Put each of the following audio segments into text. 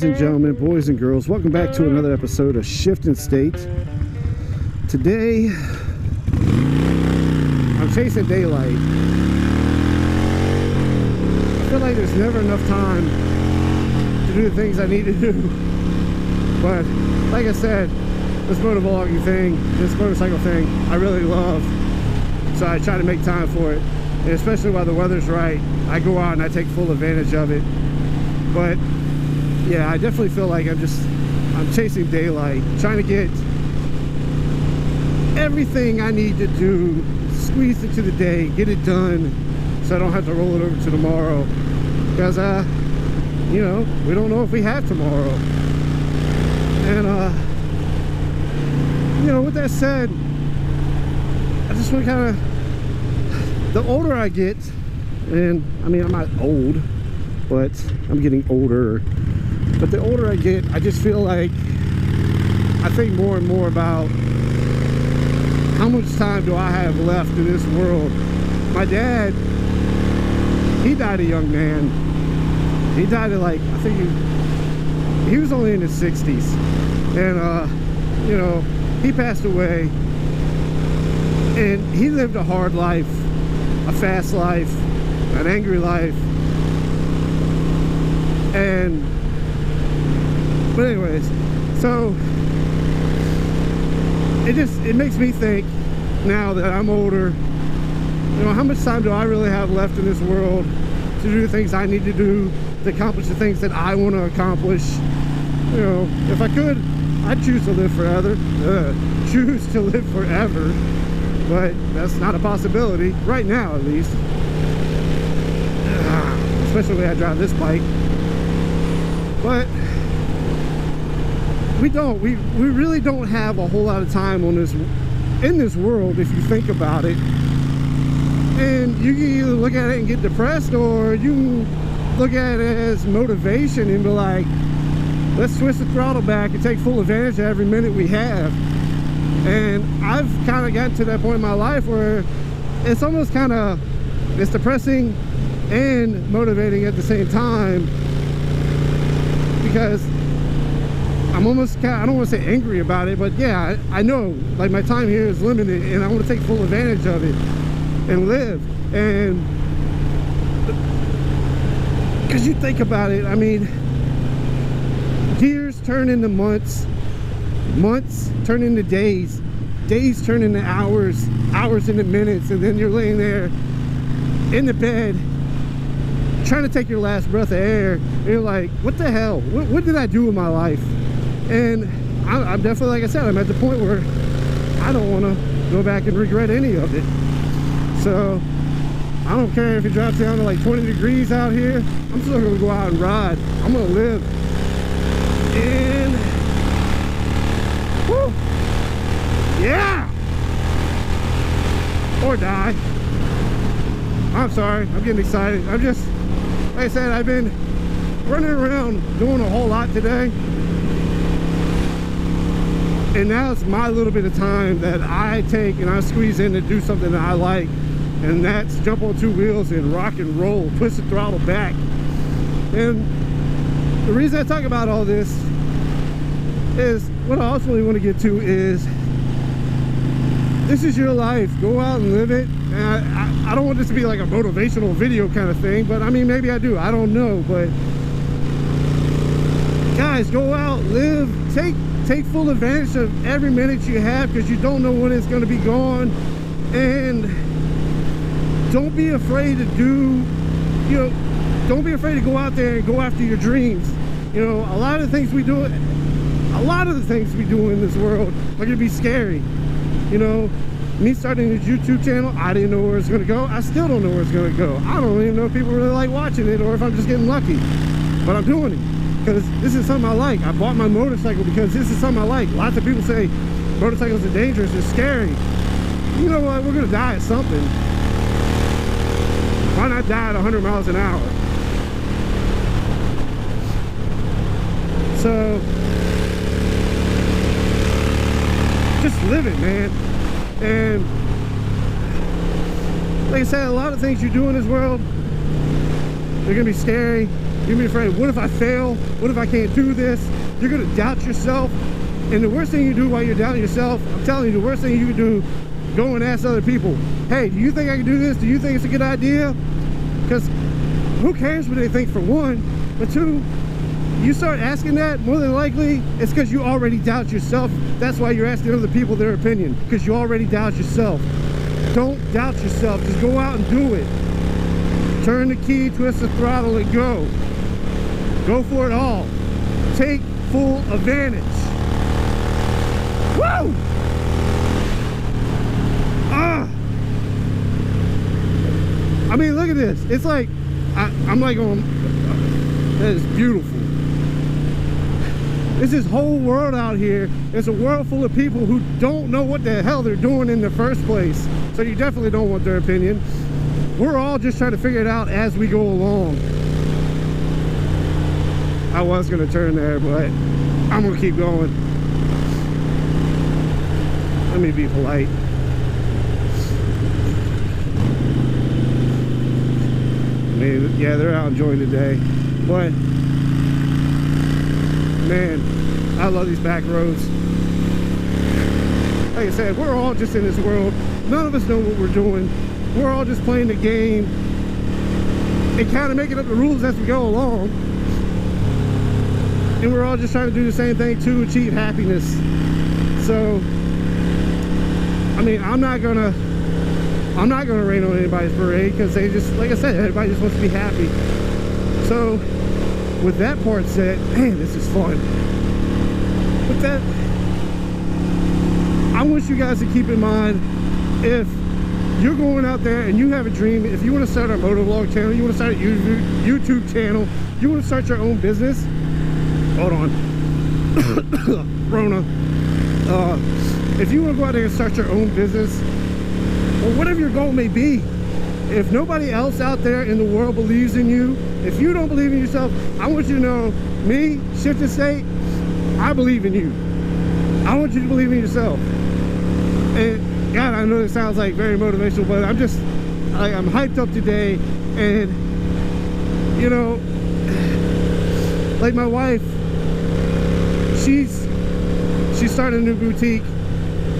Ladies and gentlemen, boys and girls, welcome back to another episode of Shifting State. Today, I'm chasing daylight. I feel like there's never enough time to do the things I need to do. But, like I said, this motovlogging thing, this motorcycle thing, I really love. So I try to make time for it. And especially while the weather's right, I go out and I take full advantage of it. But yeah, I definitely feel like I'm chasing daylight, trying to get everything I need to do, squeeze into the day, get it done, so I don't have to roll it over to tomorrow. Because, you know, we don't know if we have tomorrow. And, you know, with that said, I just want to kind of, the older I get, and I mean, I'm not old, but I'm getting older. But the older I get, I just feel like I think more and more about how much time do I have left in this world. My dad, he died a young man. He died at like, I think he was only in his 60s. And, you know, he passed away. And he lived a hard life, a fast life, an angry life. And but anyways, so it makes me think now that I'm older, you know, how much time do I really have left in this world to do the things I need to do, to accomplish the things that I want to accomplish. You know, if I could, I'd choose to live forever. Choose to live forever, but that's not a possibility right now, at least. Especially when I drive this bike. But we really don't have a whole lot of time on this, in this world, if you think about it. And you can either look at it and get depressed, or you can look at it as motivation and be like, let's twist the throttle back and take full advantage of every minute we have. And I've kind of gotten to that point in my life where it's almost kind of, it's depressing and motivating at the same time, because I'm almost kind of, I don't want to say angry about it, but yeah, I know like my time here is limited and I want to take full advantage of it and live. And because you think about it, I mean, years turn into months, months turn into days, days turn into hours, hours into minutes, and then you're laying there in the bed trying to take your last breath of air, and you're like, what the hell, what did I do with my life? And I'm definitely, like I said, I'm at the point where I don't want to go back and regret any of it. So I don't care if it drops down to like 20 degrees out here, I'm still gonna go out and ride. I'm gonna live. And woo, yeah, or die. I'm sorry, I'm getting excited. I'm just, like I said, I've been running around doing a whole lot today, and now it's my little bit of time that I take and I squeeze in to do something that I like, and that's jump on two wheels and rock and roll, twist the throttle back. And the reason I talk about all this is what I ultimately want to get to is, this is your life, go out and live it. And I don't want this to be like a motivational video kind of thing, but I mean, maybe I do, I don't know. But guys, go out, live, take full advantage of every minute you have, because you don't know when it's going to be gone. And don't be afraid to do, you know, don't be afraid to go out there and go after your dreams. You know, a lot of the things we do in this world are going to be scary. You know, me starting this YouTube channel, I didn't know where it's going to go. I still don't know where it's going to go. I don't even know if people really like watching it, or if I'm just getting lucky. But I'm doing it because this is something I like. I bought my motorcycle because this is something I like. Lots of people say motorcycles are dangerous, it's scary. You know what? We're going to die at something. Why not die at 100 miles an hour? So just live it, man. And like I said, a lot of things you do in this world, they're gonna be scary, You're gonna be afraid, what if I fail? What if I can't do this? You're gonna doubt yourself. And the worst thing you do while you're doubting yourself, I'm telling you, the worst thing you can do, go and ask other people, hey, do you think I can do this? Do you think it's a good idea? Because who cares what they think, for one? But two, you start asking that, more than likely, it's because you already doubt yourself. That's why you're asking other people their opinion, because you already doubt yourself. Don't doubt yourself. Just go out and do it. Turn the key, twist the throttle, and go. Go for it all. Take full advantage. Woo! I mean, look at this. It's like, I'm like going, that is beautiful. There's this whole world out here. There's a world full of people who don't know what the hell they're doing in the first place. So you definitely don't want their opinion. We're all just trying to figure it out as we go along. I was going to turn there, but I'm going to keep going. Let me be polite. I mean, yeah, they're out enjoying the day, but man, I love these back roads. Like I said, we're all just in this world. None of us know what we're doing. We're all just playing the game and kind of making up the rules as we go along. And we're all just trying to do the same thing to achieve happiness. So, I mean, I'm not gonna rain on anybody's parade, because they just, like I said, everybody just wants to be happy. So, with that part said, man, this is fun. With that, I want you guys to keep in mind, if you're going out there and you have a dream, if you want to start a motovlog channel, you want to start a YouTube channel, you want to start your own business, hold on, Rona. If you want to go out there and start your own business, or whatever your goal may be, if nobody else out there in the world believes in you, if you don't believe in yourself, I want you to know, me, Shift and State, I believe in you. I want you to believe in yourself. And God, I know this sounds like very motivational, but I'm just, I'm hyped up today. And you know, like my wife, she's starting a new boutique,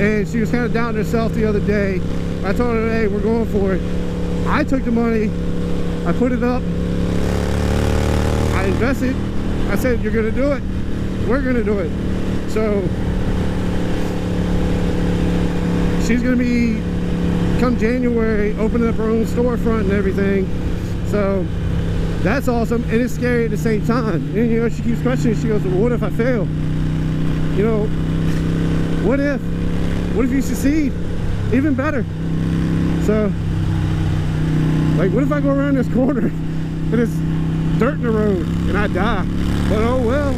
and she was kind of down herself the other day. I told her, hey, we're going for it. I took the money, I put it up, I invested. I said, you're gonna do it, we're gonna do it. So she's gonna be, come January, opening up her own storefront and everything. So that's awesome, and it's scary at the same time. And you know, she keeps questioning. She goes, well, what if I fail? You know, what if you succeed? Even better. So, like, what if I go around this corner and it's dirt in the road and I die? But oh well.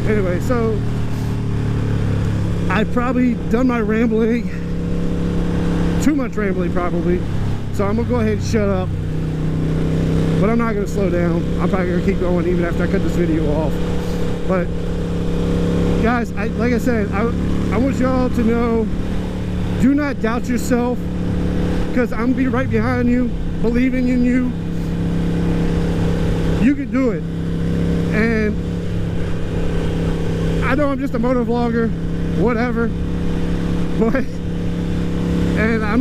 Anyway, so I've probably done my rambling, too much rambling probably, so I'm gonna go ahead and shut up. But I'm not gonna slow down. I'm probably gonna keep going even after I cut this video off. But guys, like I said, I want y'all to know, do not doubt yourself, because I'm gonna be right behind you, believing in you. You can do it. And I know I'm just a motovlogger, whatever, but, and I'm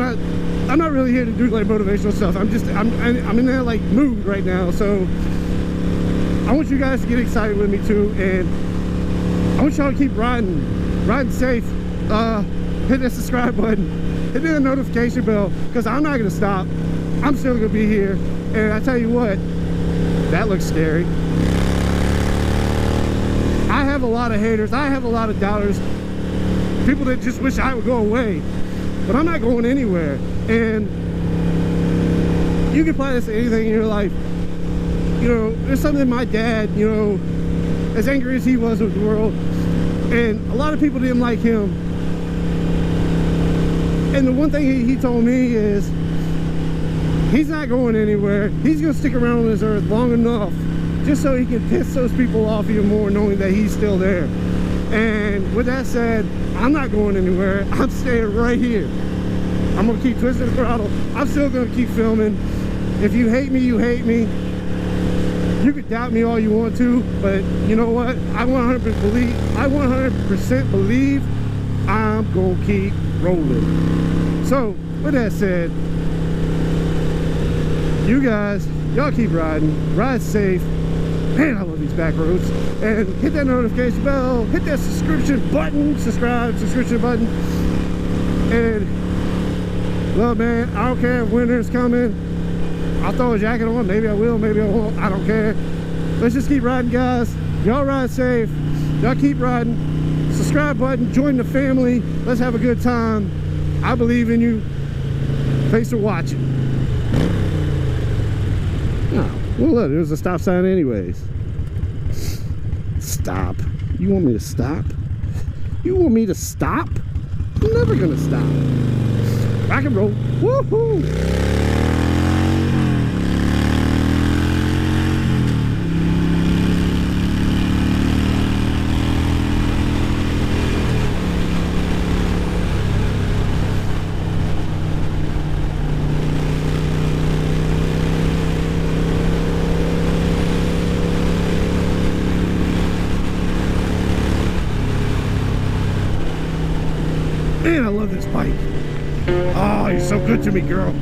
not really here to do like motivational stuff. I'm in that like mood right now. So I want you guys to get excited with me too, and I want y'all to keep riding safe. Hit that subscribe button, hit the notification bell, because I'm not gonna stop. I'm still gonna be here. And I tell you what, that looks scary. I have a lot of haters, I have a lot of doubters, people that just wish I would go away, but I'm not going anywhere. And you can apply this to anything in your life. You know, there's something my dad, you know, as angry as he was with the world, and a lot of people didn't like him. And the one thing he told me is, he's not going anywhere. He's gonna stick around on this earth long enough just so he can piss those people off even more, knowing that he's still there. And with that said, I'm not going anywhere. I'm staying right here. I'm gonna keep twisting the throttle. I'm still gonna keep filming. If you hate me, you hate me. You could doubt me all you want to, but you know what? I 100% believe I'm gonna keep rolling. So, with that said, you guys, y'all keep riding, ride safe. Man, I love these back roads. And hit that notification bell, hit that subscription button, subscription button. And, well, man, I don't care if winter's coming. I'll throw a jacket on, maybe I will, maybe I won't, I don't care. Let's just keep riding, guys. Y'all ride safe, y'all keep riding. Subscribe button, join the family, let's have a good time. I believe in you. Thanks for watching. Oh, well look, there's a stop sign anyways. Stop. You want me to stop? You want me to stop? I'm never gonna stop. Rock and roll. Woohoo! Man, I love this bike. Oh, you're so good to me, girl.